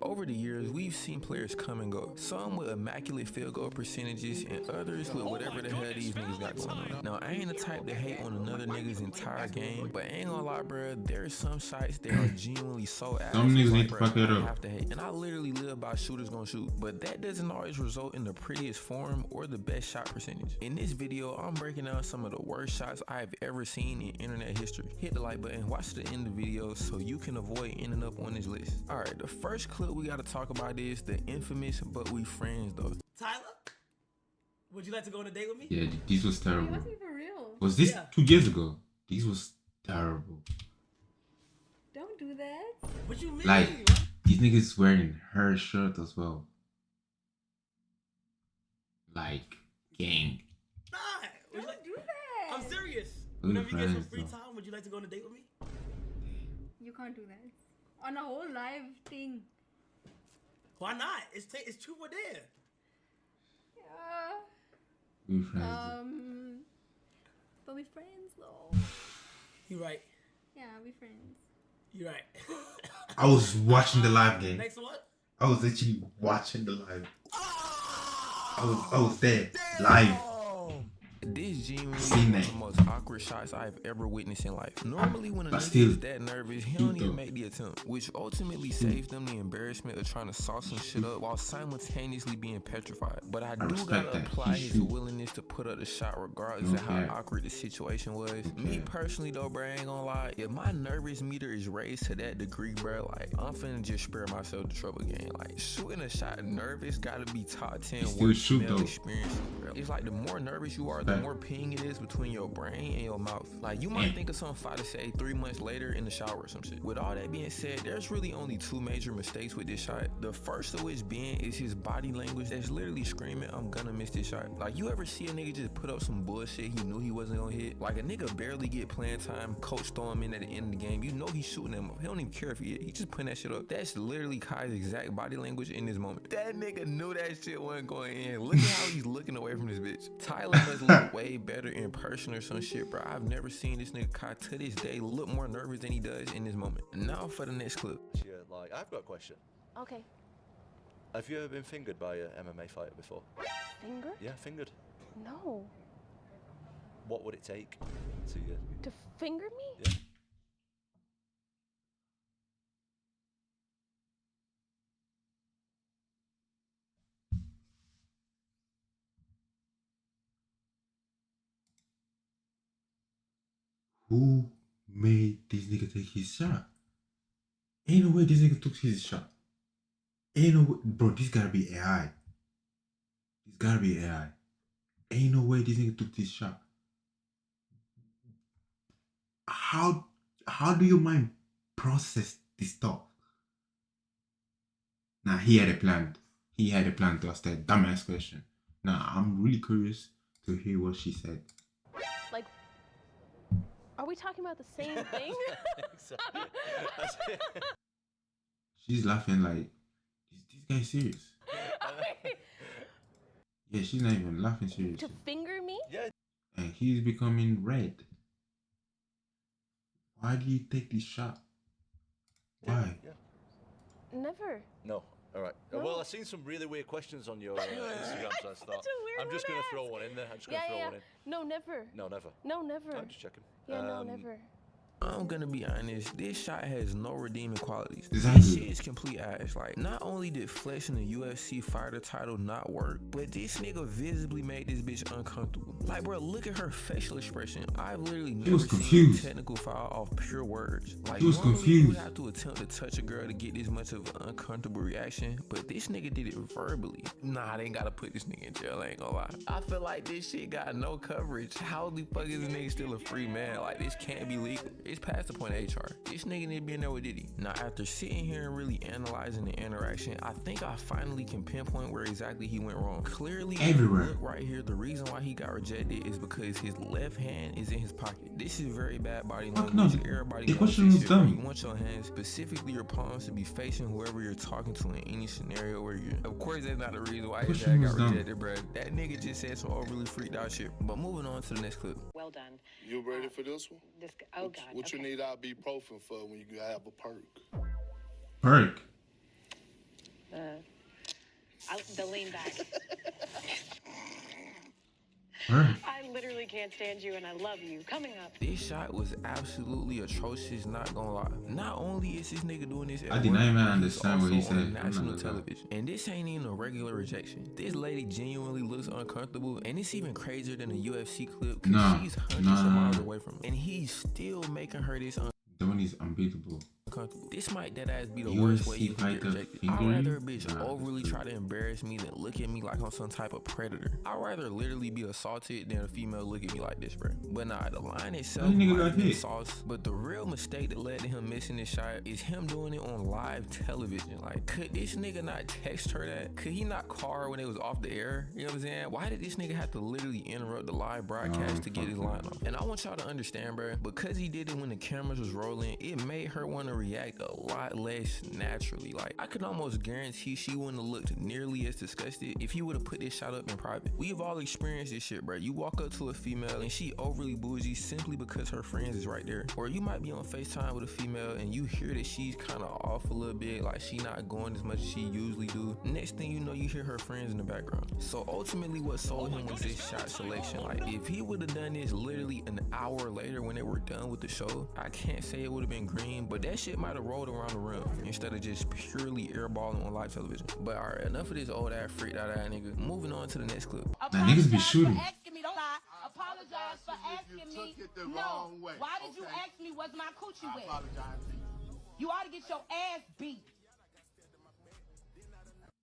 Over the years, we've seen players come and go. Some with immaculate field goal percentages and others with whatever the hell these niggas got going on. Now, I ain't the type to hate on another nigga's entire game, but I ain't gonna lie, bruh, there's some shots that are genuinely so ass. Some niggas like, need to fuck it up. I have to hate. And I literally live by shooters gonna shoot, but that doesn't always result in the prettiest form or the best shot percentage. In this video, I'm breaking down some of the worst shots I've ever seen in internet history. Hit the like button, watch the end of the video so you can avoid ending up on this list. Alright, the first clip we gotta talk about is the infamous But We Friends though. Tyler, would you like to go on a date with me? Yeah, these was terrible. It wasn't for real. Was this 2 years ago? These was terrible. Don't do that. What you mean? Like, these niggas wearing her shirt as well. Like, gang. Nah, Don't do that. I'm serious. Who Whenever you get some friends, free though? time, would you like to go on a date with me? You can't do that. On a whole live thing. Why not? It's true or dare. We friends. But we friends though. You right. Yeah, we friends. You right. I was watching the live game. Next one. I was actually watching the live. I was there live. This genuinely Seen one of that. the most awkward shots I've ever witnessed in life. Normally when a But nigga still, is that nervous, he don't even make the attempt, which ultimately saves them the embarrassment of trying to sauce some shit up while simultaneously being petrified. But I do respect gotta that. apply He his shoot. willingness to put up the shot regardless of how awkward the situation was. Me personally though, bro, I ain't gonna lie, if my nervous meter is raised to that degree, bro, like I'm finna just spare myself the trouble again. Like shooting a shot nervous gotta be top 10 still worst shoot, male though. experiences, bro. It's like the more nervous you are, the more ping it is between your brain and your mouth. Like you might think of something fire to say 3 months later in the shower or some shit. With all that being said, there's really only 2 major mistakes with this shot. The first of which being is his body language that's literally screaming, I'm gonna miss this shot. Like you ever see a nigga just put up some bullshit he knew he wasn't gonna hit? Like a nigga barely get playing time, coach throw him in at the end of the game. You know he's shooting him up. He don't even care if he hit. He just putting that shit up. That's literally Kai's exact body language in this moment. That nigga knew that shit wasn't going in. Look at how he's looking away from this bitch. Tyler must look way better in person or some shit, bro. I've never seen this nigga Kai to this day look more nervous than he does in this moment. Now for the next clip. Yeah, like, I've got a question. Okay. Have you ever been fingered by an MMA fighter before? Finger? Yeah, fingered. No. What would it take to To finger me? Yeah. Who made this nigga take his shot? Ain't no way this nigga took his shot. Ain't no way. Bro, this gotta be AI. This gotta be AI. Ain't no way this nigga took this shot. How do your mind process this stuff? Nah, he had a plan. He had a plan to ask that dumbass question. Nah, I'm really curious to hear what she said. Like, are we talking about the same thing? She's laughing like, is this guy serious? Yeah, she's not even laughing To seriously. finger me? Yeah. And he's becoming red. Why do you take this shot? Why? Yeah. Never. No. All right. No. Well, I've seen some really weird questions on your Instagram, so I thought Such a weird I'm just one going to to throw ask. one in there. I'm just going to throw one in. No, never. No, never. No, never. I'm just checking. Yeah, no, never. I'm gonna be honest, this shot has no redeeming qualities. Exactly. This shit is complete ass. Like, not only did flexing the UFC fighter title not work, but this nigga visibly made this bitch uncomfortable. Like, bro, look at her facial expression. I've literally never was seen confused. a technical foul off pure words. Like, He was normally confused. you would have to attempt to touch a girl to get this much of an uncomfortable reaction, but this nigga did it verbally. Nah, they ain't gotta put this nigga in jail, I ain't gonna lie. I feel like this shit got no coverage. How the fuck is this nigga still a free man? Like, this can't be legal. It's past the point of HR. This nigga need to be in there with Diddy. Now, after sitting here and really analyzing the interaction, I think I finally can pinpoint where exactly he went wrong. Clearly, Everywhere. look right here, the reason why he got rejected is because his left hand is in his pocket. This is very bad body Fuck language. no, Everybody the knows question this was shit, dumb. bro. You want your hands, specifically your palms, to be facing whoever you're talking to in any scenario where you're. Of course, that's not the reason why his Question dad was got dumb. rejected, bro. That nigga just said some overly freaked out shit. But moving on to the next clip. Well done. You ready for this one? Oh, God. What you okay. need ibuprofen for when you have a perk? Perk. the lean back. Word. I literally can't stand you and I love you. Coming up. This shot was absolutely atrocious, not gonna lie. Not only is this nigga doing this at I did not work, even but he's understand what he also on said. I'm not national gonna lie. television. And this ain't even a regular rejection. This lady genuinely looks uncomfortable, and it's even crazier than a UFC clip because Nah, she's hundreds nah, of miles nah. away from him. And he's still making her this That one is unbeatable. uncomfortable. This might dead ass be the UFC worst way you can get fighter rejected. finger I'd rather you? a bitch Nah, overly that's try to embarrass me than look at me like I'm some type of predator. I'd rather literally be assaulted than a female look at me like this, bro. But nah, the line itself That nigga might got have been hit. sauce, but the real mistake that led to him missing this shot is him doing it on live television. Like, could this nigga not text her that? Could he not call her when it was off the air? You know what I'm saying? Why did this nigga have to literally interrupt the live broadcast to get his line off? And I want y'all to understand, bro, because he did it when the cameras was rolling, it made her want to react a lot less naturally. Like, I could almost guarantee she wouldn't have looked nearly as disgusted if he would have put this shot up in private. We've all experienced this shit, bro. You walk up to a female and she overly bougie simply because her friends is right there. Or you might be on FaceTime with a female and you hear that she's kind of off a little bit, like she not going as much as she usually do. Next thing you know, you hear her friends in the background. So ultimately what sold him was this shot selection. Like, if he would have done this literally an hour later when they were done with the show, I can't say it would have been green, but that shit might have rolled around the rim instead of just purely airballing on live television. But alright, enough of this old ass freaked out ass nigga. Moving on to the next clip. Nah, niggas be shooting. Apologize for asking me. No. Why did you ask me what's my coochie with? You ought to get your ass beat.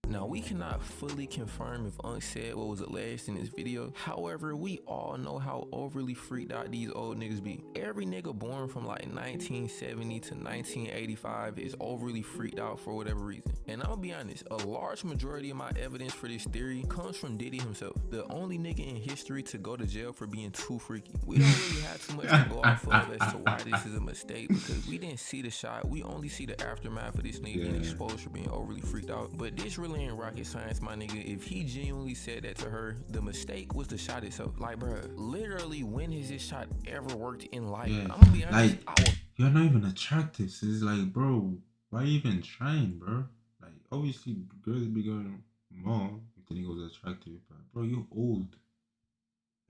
Now, we cannot fully confirm if Unc said what was alleged in this video. However, we all know how overly freaked out these old niggas be. Every nigga born from like 1970 to 1985 is overly freaked out for whatever reason. And I'm gonna be honest, a large majority of my evidence for this theory comes from Diddy himself, the only nigga in history to go to jail for being too freaky. We don't really have too much to go off of as to why this is a mistake, because we didn't see the shot. We only see the aftermath of this nigga getting exposed for being overly freaked out. But this really ain't rocket science, my nigga. If he genuinely said that to her, the mistake was the shot itself. Like, bruh, literally, when has this shot ever worked in life? Yeah. I'm gonna be honest, Like, you're not even attractive. So it's like, bro, why you even trying, bro? Like, obviously, girls be going more if the nigga was attractive, but bro, you're old.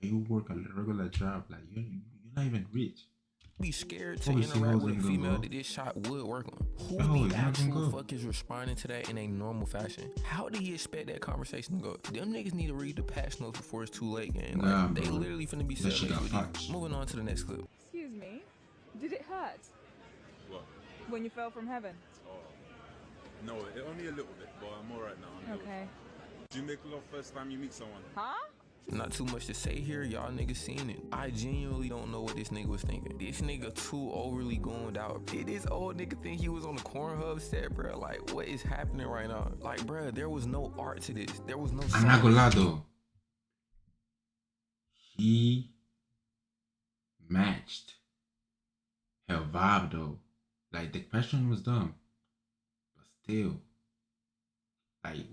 And you work a regular job. Like, you're not even rich. be scared to Obviously, interact hoes with a ain't gonna female go. that this shot would work on. Who No, the it's not gonna actual go. fuck is responding to that in a normal fashion? How do you expect that conversation to go? Them niggas need to read the patch notes before it's too late, gang. Like, Nah, they bro. literally finna be That shit set got with patched. you. Moving on to the next clip. Excuse me, did it hurt? What? When you fell from heaven? Oh. No, only a little bit, but I'm alright now. Okay. Do you make love first time you meet someone? Huh? Not too much to say here, y'all niggas seen it. I genuinely don't know what this nigga was thinking. This nigga too overly going out. Did this old nigga think he was on the Cornhub set, bro? Like, what is happening right now? Like, bro, there was no art to this. There was no I'm not gonna lie science. though. He matched her vibe though. Like, the question was dumb, but still, like,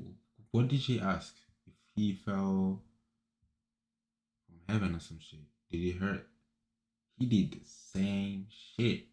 what did she ask? If he fell from heaven or some shit, did it hurt? He did the same shit,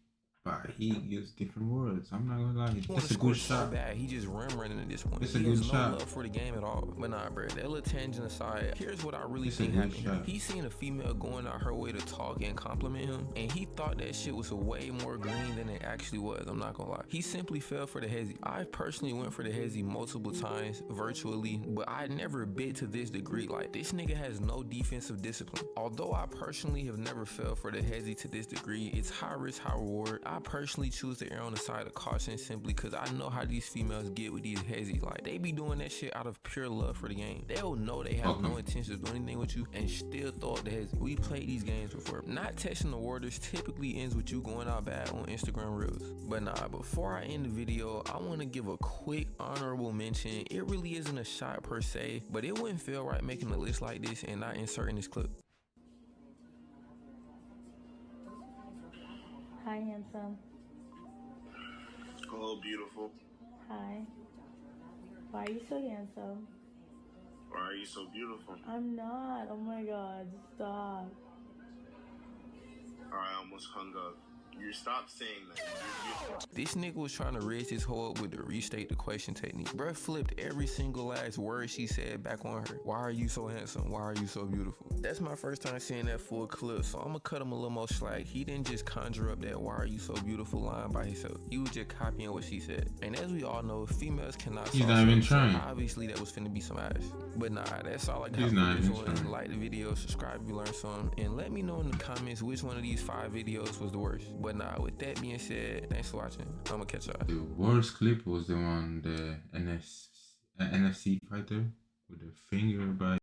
but he used different words. I'm not gonna lie, He wanna it's a score good so shot. bad, he just running at this point. It's a He good has no shot. love for the game at all. But nah, bro, that little tangent aside, here's what I really It's a think good happened here. shot. He seen a female going out her way to talk and compliment him, and he thought that shit was way more green than it actually was. I'm not gonna lie. He simply fell for the hezzy. I personally went for the hezzy multiple times virtually, but I never bit to this degree. Like, this nigga has no defensive discipline. Although I personally have never fell for the hezzy to this degree, it's high risk, high reward. I personally choose to err on the side of caution simply because I know how these females get with these hezzies. Like, they be doing that shit out of pure love for the game. They'll know they have no intention of doing anything with you and still throw up the hezzy. We played these games before. Not testing the waters typically ends with you going out bad on Instagram Reels. But nah, before I end the video, I want to give a quick honorable mention. It really isn't a shot per se, but it wouldn't feel right making a list like this and not inserting this clip. Hi, handsome. Hello, beautiful. Hi. Why are you so handsome? Why are you so beautiful? I'm not. Oh my god, stop. I almost hung up. You stop saying that. This nigga was trying to raise his hoe up with the restate the question technique. Bruh flipped every single last word she said back on her. Why are you so handsome? Why are you so beautiful? That's my first time seeing that full clip, so I'm gonna cut him a little more slack. He didn't just conjure up that why are you so beautiful line by himself. He was just copying what she said. And as we all know, females cannot He's not even trying. So obviously that was finna be some ass. But nah, that's all I got He's for not this even one. trying. Like the video, subscribe if you learned something, and let me know in the comments which one of these 5 videos was the worst. But nah, with that being said, thanks for watching. I'ma catch y'all. The worst clip was the one, the NFC fighter with the finger by